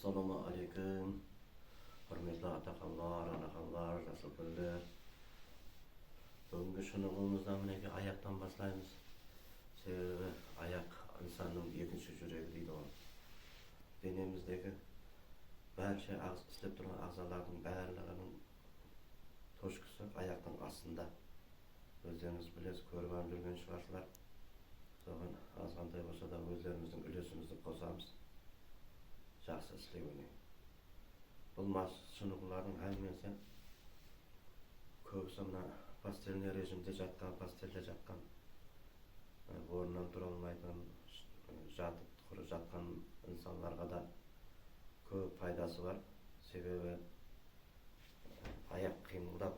Assalamu alaikum. Hürmetli atakanlar, anakanlar, jasılgüller. Bugünkü şunumuzdan mineki ayaktan başlayımız. Sebebi ayak insanın ikinci jüregi deydi o. Denemizdeki barcha işlep turgan a'zolarning barlig'ining to'shqisi ayaktan aslında. Özleriniz bilesiz, ko'rgan жүрген шығарсызlar. So'g'in azg'anday bo'lsa da o'zlarimizning ulesimizni qo'shamiz. Жақсы істеуіне. Бұл шынығылардың әңгімесі көбісі мына постельный режимде жатқан, постельде жатқан, орнынан тұра алмайтын, жатқан инсанларға да көп пайдасы бар. Себебі аяқ қимылдап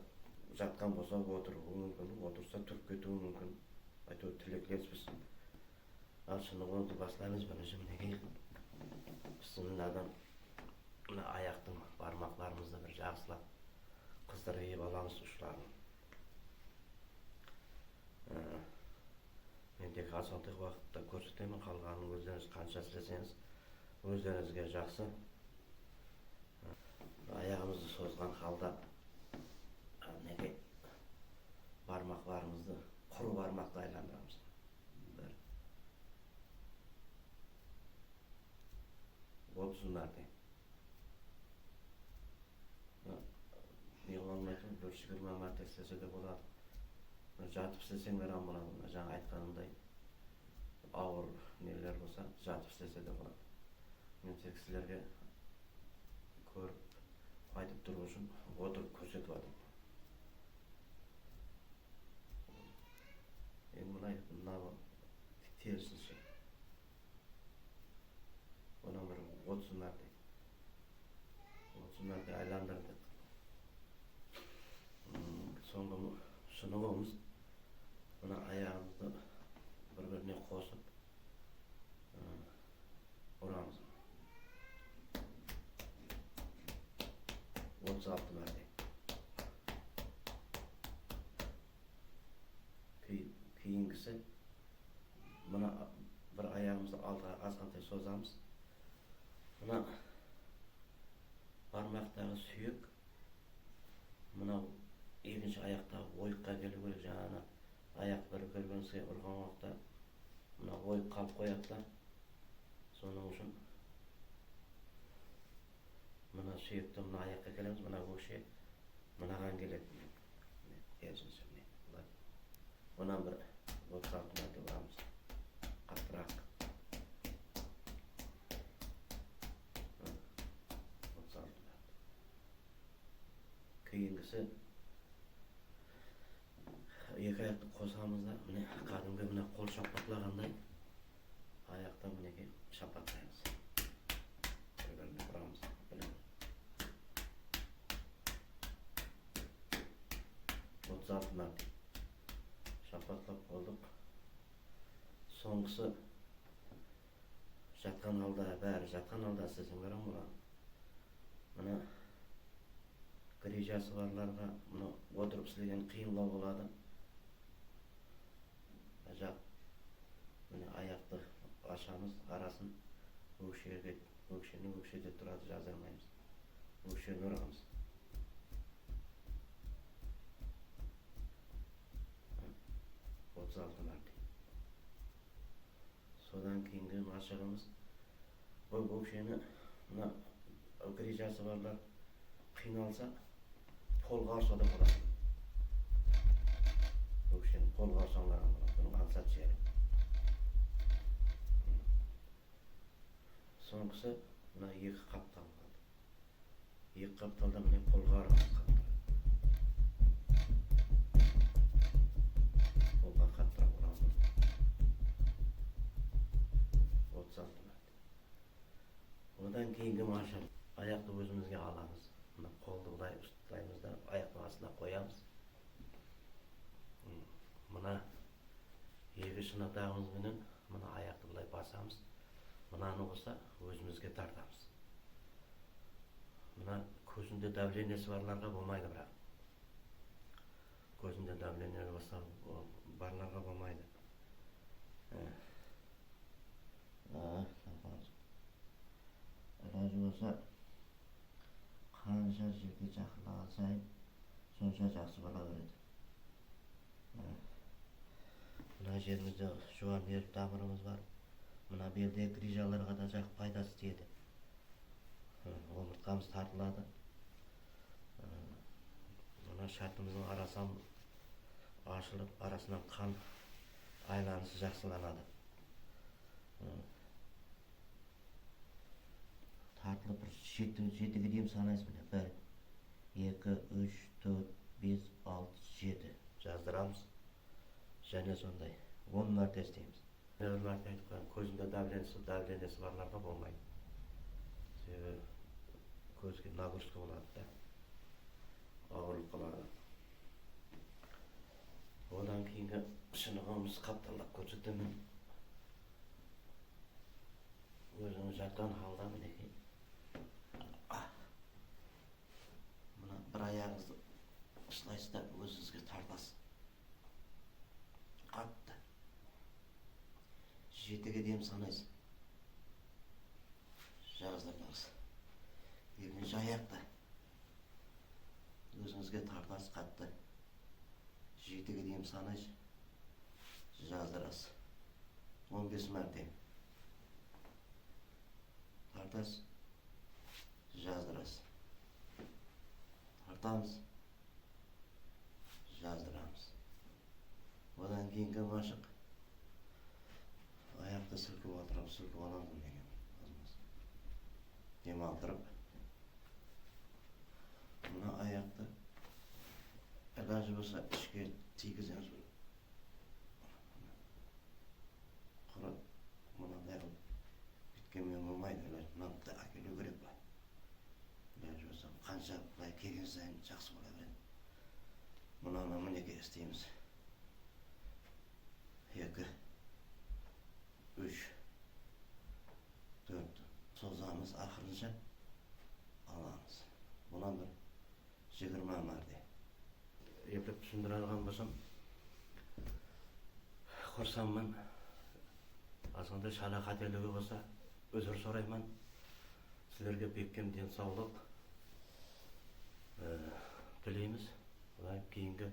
жатқан болса отыруы мүмкін, отырса тұрып кетуі мүмкін. Айту тілектеспіз. Ал шынығымызды бастаймыз бірінші мінекей. Bismillah'dan ayaqtın barmaqlarımızda bir жақсылап қыздырып аламыз ұшларын. Мен тек азғантай уақытта көрсетемін, қалғанын өздеріңіз қанша істесеңіз өздеріңізге жақсы. Аяғымызды созған халда неге бармақларымызды құры бармақты айландырамыз. Отызындардай. Неғылмайтын, 420 мәрте істесе де болады. Жатып істесең берам болады. Жаңа айтқанымдай ауыр нелер болса, жатып істесе де болады. Мен тек сіздерге көріп айтып тұру үшін отырып көрсетіп адым. Мына терісінші. Ona bir 30 mərtə aylandırdık. Sonra şunumuz buna ayağımızı bir-birine qoşup uramız. 36 mərtə. Keyingisi buna bir ayağımızı altığa azg'antay sozamiz. Buna barmaqtағы suyuk, buna екінші аяқтағы ойыққа келу керек. Жаңағы аяқ бір көргенсіге ұрған уақытта buna ойық қалып қояды да. Соның үшін buna suyекті buna аяққа келеміз, buna өкше mынаған келеді. Ерсінші міне. Бұнан бір 36 мәрте ұрамыз. Қаттырақ. Кейінгісі екі аяқты қосамыз да, міне қадымғы міне қол шапатлағандай аяқтан мінеге шапатлаймыз. Бір-біріне бұрамыз. 36 мәрте шапатлап болдық. Соңғысы жатқан алда, бәрі жатқан алда істесең берем болады. Міне грижасы барларға мұны отырып істеген қиынлау болады. Міне аяқты ашамыз, арасын өкшені өкшеде тұрады, жазырмаймыз. Өкшені ұрамыз. Отыз мәрте. Содан кейінгі машығымыз бұл өкшені грижасы барлар қиналса қолға алса да болады. Өкшені қолға алсаңларған болады. Бұның аңсат жері. Соңғысы мына екі қаптал болады. Екі қапталда міне қолға арамыз қаптал. Қолға қаттырақ ұрамыз. 36 мәрте. Одан кейінгі машын аяқты өзімізге аламыз. Қолды бұлай ұстаймыз да, аяқтың астына қоямыз. Мына екі шынатағымызбенен мына аяқты бұлай басамыз. Мынаны болса өзімізге тартамыз. Мына көзінде давлениесі барларға болмайды бірақ. Көзінде давлениесі болса барларға болмайды. Ilacı болsa, qancha жерге жақындаған сайын сонша жақсы бола береді. Мына жерімізде жуан ерік тамырымыз бар. Мына белдегі грижаларға да жақсы пайдасы тиеді. Омыртқамыз тартылады. Мына шатымыздың арасынан ашылып, арасынан қан айланысы жақсыланады. Тартылып бір жетіге дейін санайсыз міне. 1, 2, 3, 4, 5, 6, 7 жаздырамыз. Және сондай 10 мәрте істейміз. Бір мәрте айтып қоямын, көзінде давлениесі барларға болмайды. Себебі көзге нагрузка болады да, ауырлық қылады. Одан кейінгі шынығымыз қапталап көрсетемін. Өзіңіз жатқан халда мінекей. Мына бір аяғыңызды ұстайсыз да өзіңізге тартасыз. Қатты. 7-ге дейін санайсыз. Жаздырдыңыз. Екінші аяқты өзіңізге тартасыз қатты. 7-ге дейін санайсыз. Жаздырасыз. 15 мәрте. Тартасыз. Жаздырасыз. Тартамыз. Жаздырамыз. Одан кейінгі машық. Аяқты сілкіп отырып, сілкіп аламын деген. Демалтырып. Мына аяқты ілажы болса ішке тигіземіз. Құрып, мынандай қылып бүткенмен болмайды. Мынаны әкелу керек па. Ілажы болса қанша былай келген сайын жақсы бола береді. Мынаны мінекей істейміз. 2, 3, 4 созамыз, ақырынша аламыз. Бұдан бір 20 мәрте. Еплеп түсіндіре алған болсам, құрсамын. Асында шала қателігі болса, өзір сұраймын. Сіздерге бекем денсаулық тілейміз. Олай кейінгі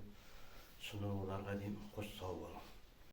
шынығуларға дейін қош сау болың.